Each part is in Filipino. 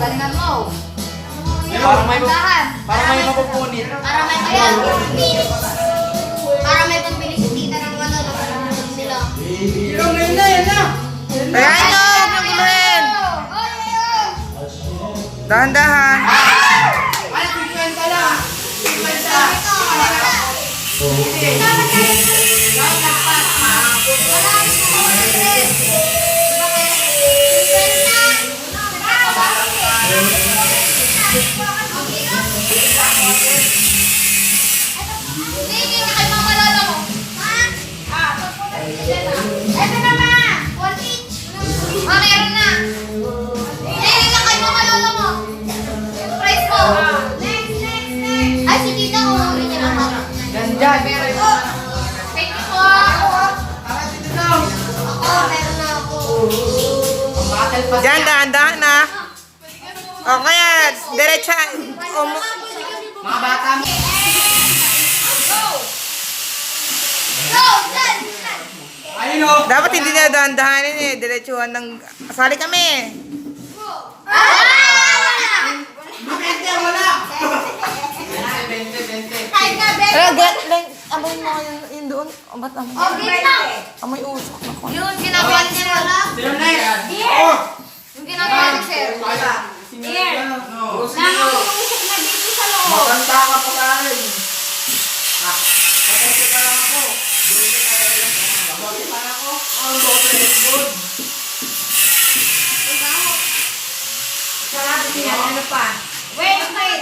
galingan mo. Parang may mapupunit. Para may pambilis. Para may pambilis si tita ng ano, ng nila. Yan na. Ayan nyo, huwag nyo guluhin. Dahan-dahan. Ay, 50 lang. Hindi na kayo mamalala mo. Ito na ma! 1 each. Meron na. Hindi na kayo mamalala mo. Price ko. Next. Ay, si tita ko. Hindi na ako. Nandyan. Thank you po. Ako, meron na ako. Battle pass. Diyan, dahan-dahan na. O kaya, diretsa. Mga bata mo. Go! Dyan! Ayun o. Dapat hindi na dahan-dahanin eh. Diretsuhan ng... Sali kami. Makente, wala. 20. Time na, Ben. Amoy mo yung doon. Ba't amoy? Okay na. Amoy usok na ko. Yun, ginagawa niya wala. Sino next? Yung ginagawa ni Sir. Nanganguusok na dito sa loob. Maganda ka pa sa akin. Kapag ka lang ako. Bakit pa ako? Ang bote is good. Sarado niya. Ano pa? Wait namin.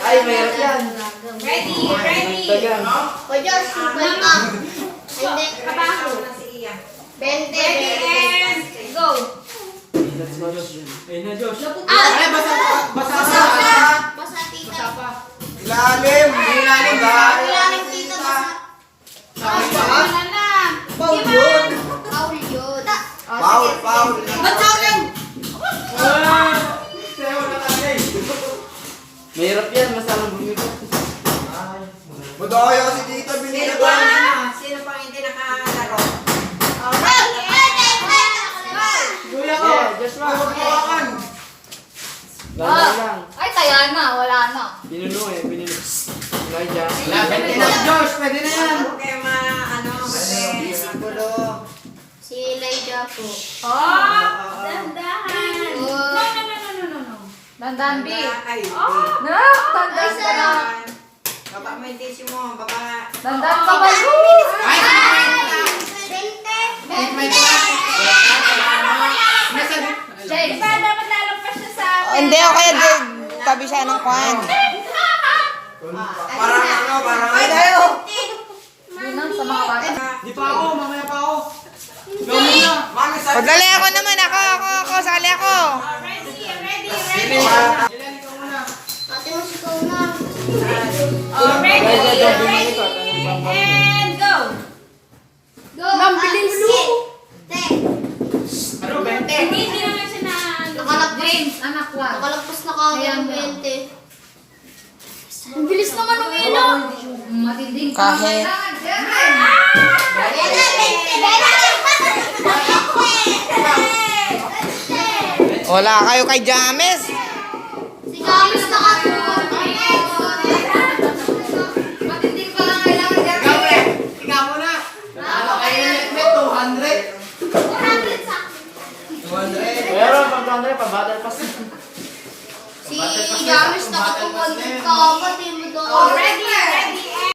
Ay, mayroon yan. Ready. Dagan. O Diyos, 50. Hindi. Trabaho na si Iya. 20. Ready and go. Ayun na, Josh. Ah! Ay, basa. Basa tita. Ilalim ba? Ilalim tita basa. Wala na. Paul yun. Paul yun. Paul. Ba't Paul yun? Mahirap yan, masalang bumito. Madaya si Tita Sino binili pa? ba? Sino pang hindi nakalaro? Kuya ko. Joshua, huwag hawakan. Ganda lang. Ay, kaya na. Wala na. Pinuno eh, pinuno. Elijah. Pwede na, Josh, pwede na yan. Huwag kayo kasi... Si Elijah po. Oh! Dandahan! Oh. No. Dandan B. Ay, No, dandan ka na. baba mo yung tissue mo, baba. Dandan ka ba? Ay! Jay. Diba dapat lalagpas siya sa... Hindi, o kaya tabi siya ng kwan. Parang Yun sa mga bata. Di pa ako, mamaya pa ako. Ikaw muna. Mami, sa Pagdali ako naman, ako, sali ako. Ready. Ilan ikaw muna. Ate mo si na. Ready and go! Go. Nambilin mo. Ano, 20? Hindi naman siya na... Nakalagpas. Anak ko. Nakalagpas na kagad ng 20. Ang bilis naman umilo. Matinding Kahit. Wala kayo kay James. Si James nakakuha. Matinding pa lang kailangan dyan. Ikaw, pre. Ikaw muna. Ano kayo net 200? 400 sa akin. 200. Pero, pag 200, pa-battle pass. Si James nakakuha ng kama. Di mo daw. Ready